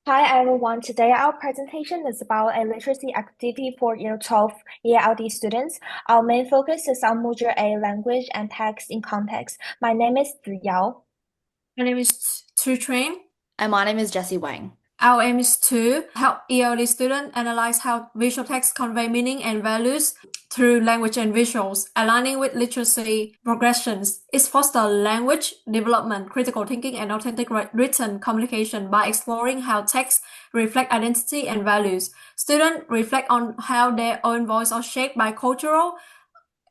Hi everyone, today our presentation is about a literacy activity for Year 12 EAL students. Our main focus is on Module A language and text in context. My name is Ziyao. My name is Tu Train. And my name is Jessie Wang. Our aim is to help ELD students analyze how visual text convey meaning and values through language and visuals, aligning with literacy progressions. It fosters language development, critical thinking, and authentic written communication by exploring how text reflect identity and values. Students reflect on how their own voice are shaped by cultural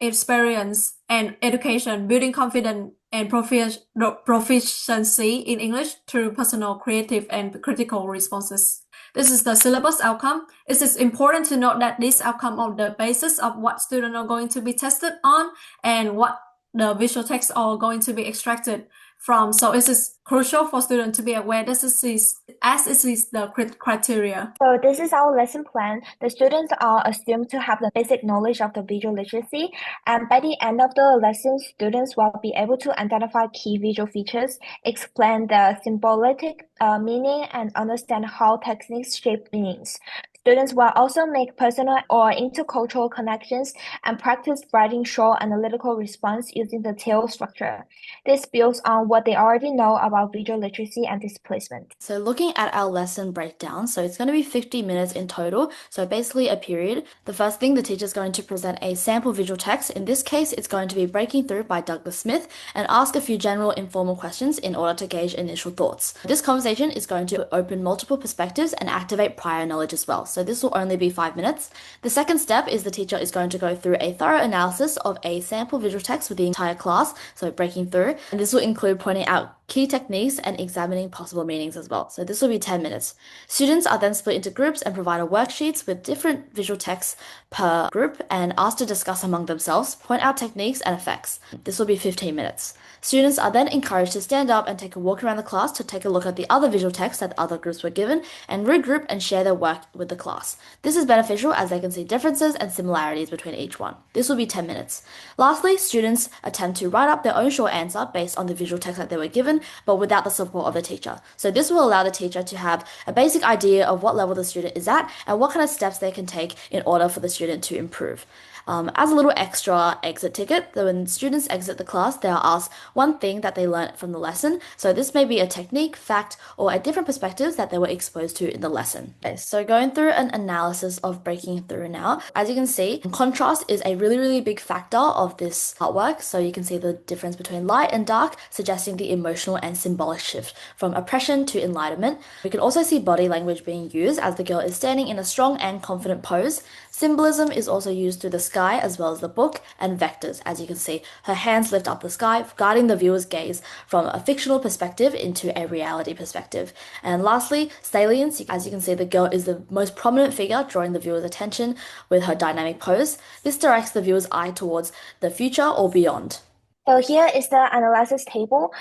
experience and education, building confidence and proficiency in English through personal, creative, and critical responses. This is the syllabus outcome. It is important to note that this outcome are the basis of what students are going to be tested on and what the visual text are going to be extracted from. So it is crucial for students to be aware this is as it is the criteria. So this is our lesson plan. The students are assumed to have the basic knowledge of the visual literacy, and by the end of the lesson, students will be able to identify key visual features, explain the symbolic meaning, and understand how techniques shape meanings. Students will also make personal or intercultural connections and practice writing short analytical response using the TAIL structure. This builds on what they already know about visual literacy and displacement. So looking at our lesson breakdown, so it's going to be 50 minutes in total, so basically a period. The first thing, the teacher is going to present a sample visual text. In this case, it's going to be Breaking Through by Douglas Smith and ask a few general informal questions in order to gauge initial thoughts. This conversation is going to open multiple perspectives and activate prior knowledge as well. So this will only be 5 minutes. The second step is the teacher is going to go through a thorough analysis of a sample visual text with the entire class, so breaking through, and this will include pointing out key techniques and examining possible meanings as well. So this will be 10 minutes. Students are then split into groups and provided worksheets with different visual texts per group and asked to discuss among themselves, point out techniques and effects. This will be 15 minutes. Students are then encouraged to stand up and take a walk around the class to take a look at the other visual texts that other groups were given and regroup and share their work with the class. This is beneficial as they can see differences and similarities between each one. This will be 10 minutes. Lastly, students attempt to write up their own short answer based on the visual text that they were given, but without the support of the teacher. So this will allow the teacher to have a basic idea of what level the student is at and what kind of steps they can take in order for the student to improve. As a little extra exit ticket, when students exit the class, they are asked one thing that they learned from the lesson. So this may be a technique, fact, or a different perspectives that they were exposed to in the lesson. Okay, so going through an analysis of breaking through now, as you can see, contrast is a really, really big factor of this artwork. So you can see the difference between light and dark, suggesting the emotional and symbolic shift from oppression to enlightenment. We can also see body language being used as the girl is standing in a strong and confident pose. Symbolism is also used through the sky as well as the book and vectors. As you can see, her hands lift up the sky, guiding the viewer's gaze from a fictional perspective into a reality perspective. And lastly, salience. As you can see, the girl is the most prominent figure, drawing the viewer's attention with her dynamic pose. This directs the viewer's eye towards the future or beyond. So here is the analysis table.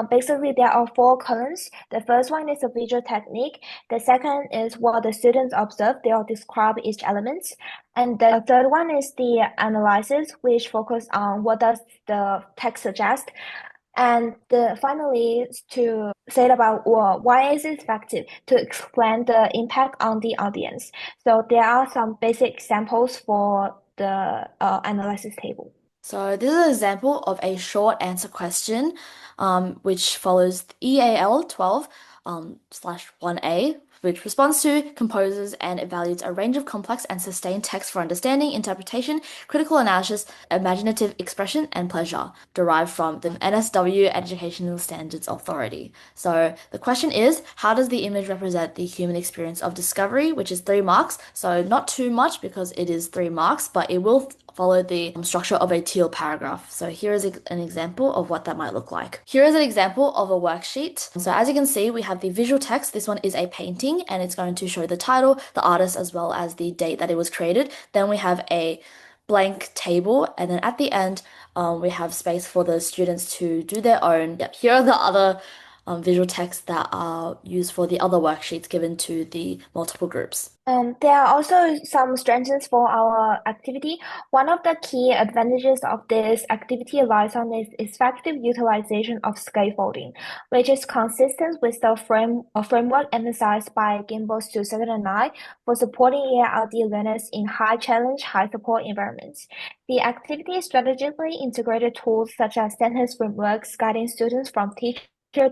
Basically, there are four columns. The first one is the visual technique. The second is what the students observe. They will describe each element. And the third one is the analysis, which focus on what does the text suggest. And finally, to say about why is it effective, to explain the impact on the audience. So there are some basic examples for the analysis table. So this is an example of a short answer question, which follows EAL 12 slash 1A, which responds to, composes, and evaluates a range of complex and sustained text for understanding, interpretation, critical analysis, imaginative expression, and pleasure, derived from the NSW Educational Standards Authority. So the question is, how does the image represent the human experience of discovery, which is 3 marks? So not too much because it is 3 marks, but it will follow the structure of a teal paragraph. So here is an example of what that might look like. Here is an example of a worksheet. So as you can see, we have the visual text. This one is a painting and it's going to show the title, the artist, as well as the date that it was created. Then we have a blank table, and then at the end, we have space for the students to do their own. Yep, here are the other visual text that are used for the other worksheets given to the multiple groups. There are also some strengths for our activity. One of the key advantages of this activity lies on its effective utilization of scaffolding, which is consistent with the framework emphasized by Gimbals 2009 for supporting EALD learners in high challenge, high support environments. The activity strategically integrated tools such as sentence frameworks guiding students from teacher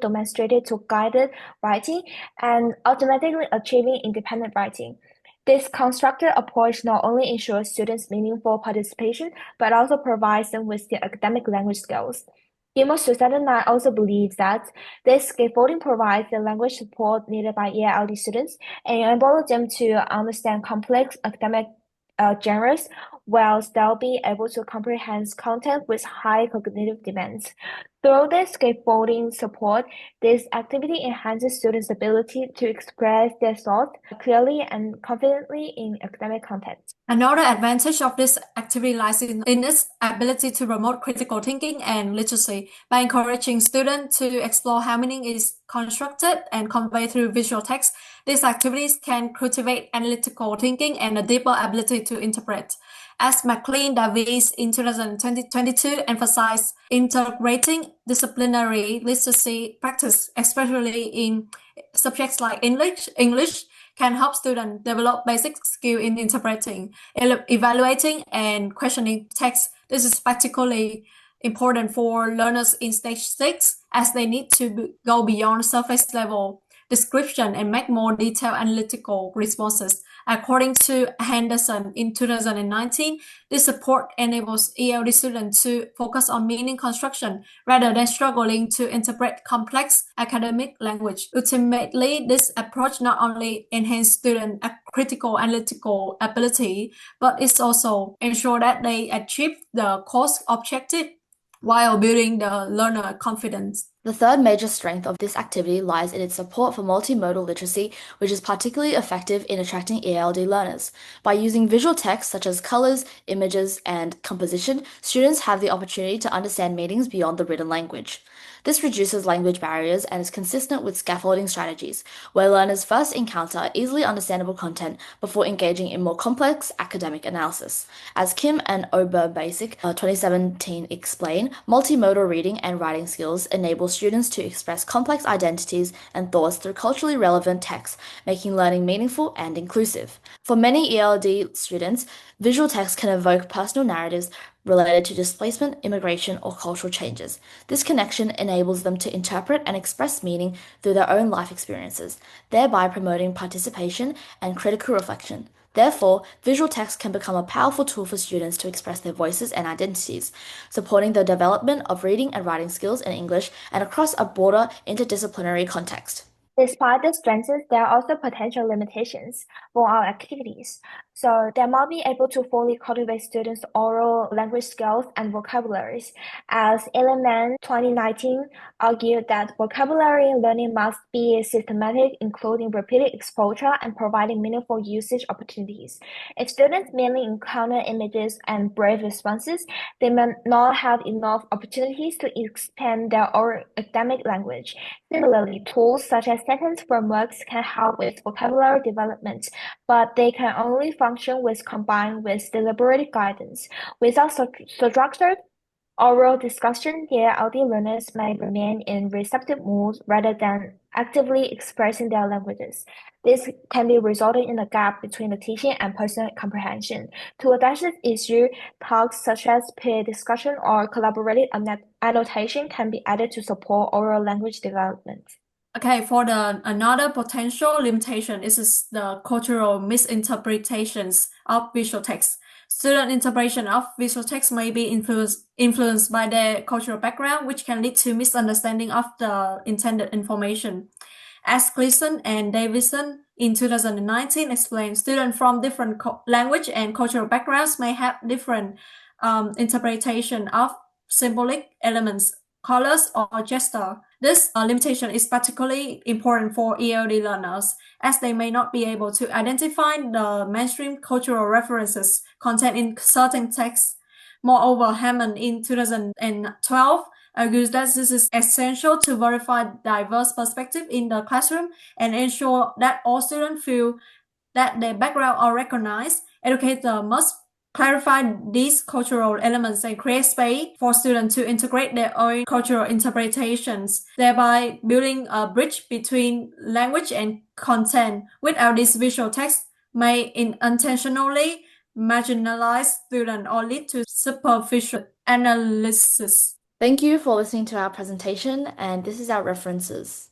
demonstrated to guided writing and automatically achieving independent writing. This constructed approach not only ensures students meaningful participation, but also provides them with the academic language skills. Demos 2009 also believes that this scaffolding provides the language support needed by EALD students and enables them to understand complex academic genres while still be able to comprehend content with high cognitive demands. Through the scaffolding support, this activity enhances students' ability to express their thoughts clearly and confidently in academic content. Another advantage of this activity lies in its ability to promote critical thinking and literacy. By encouraging students to explore how meaning is constructed and conveyed through visual text, these activities can cultivate analytical thinking and a deeper ability to interpret. As McLean Davies in 2022 emphasized, integrating disciplinary literacy practice, especially in subjects like English can help students develop basic skill in interpreting, evaluating, and questioning text. This is particularly important for learners in stage 6 as they need to go beyond surface level description and make more detailed analytical responses. According to Henderson in 2019, this support enables ELD students to focus on meaning construction rather than struggling to interpret complex academic language. Ultimately, this approach not only enhances student critical analytical ability, but it also ensures that they achieve the course objective while building the learner confidence. The third major strength of this activity lies in its support for multimodal literacy, which is particularly effective in attracting ELD learners. By using visual text such as colors, images, and composition, students have the opportunity to understand meanings beyond the written language. This reduces language barriers and is consistent with scaffolding strategies, where learners first encounter easily understandable content before engaging in more complex academic analysis. As Kim and Oberbasic 2017 explain, multimodal reading and writing skills enable students to express complex identities and thoughts through culturally relevant texts, making learning meaningful and inclusive. For many ELD students, visual text can evoke personal narratives related to displacement, immigration, or cultural changes. This connection enables them to interpret and express meaning through their own life experiences, thereby promoting participation and critical reflection. Therefore, visual text can become a powerful tool for students to express their voices and identities, supporting the development of reading and writing skills in English and across a broader interdisciplinary context. Despite the strengths, there are also potential limitations for our activities. So they might be able to fully cultivate students' oral language skills and vocabularies, as Element 2019 argued that vocabulary learning must be systematic, including repeated exposure and providing meaningful usage opportunities. If students mainly encounter images and brief responses, they may not have enough opportunities to expand their oral academic language. Similarly, tools such as sentence frameworks can help with vocabulary development, but they can only function with combined with deliberate guidance. Without structured oral discussion, the ELD learners may remain in receptive moods rather than actively expressing their languages. This can be resulting in a gap between the teaching and personal comprehension. To address this issue, talks such as peer discussion or collaborative annotation can be added to support oral language development. Okay, for another potential limitation is the cultural misinterpretations of visual text. Student interpretation of visual text may be influenced by their cultural background, which can lead to misunderstanding of the intended information. As Gleason and Davison in 2019 explained, students from different language and cultural backgrounds may have different interpretation of symbolic elements, colors, or gesture. This limitation is particularly important for ELD learners, as they may not be able to identify the mainstream cultural references contained in certain texts. Moreover, Hammond in 2012 argues that this is essential to verify diverse perspectives in the classroom and ensure that all students feel that their background are recognized. Educators must clarify these cultural elements and create space for students to integrate their own cultural interpretations, thereby building a bridge between language and content. Without this, visual text may unintentionally marginalize students or lead to superficial analysis. Thank you for listening to our presentation, and this is our references.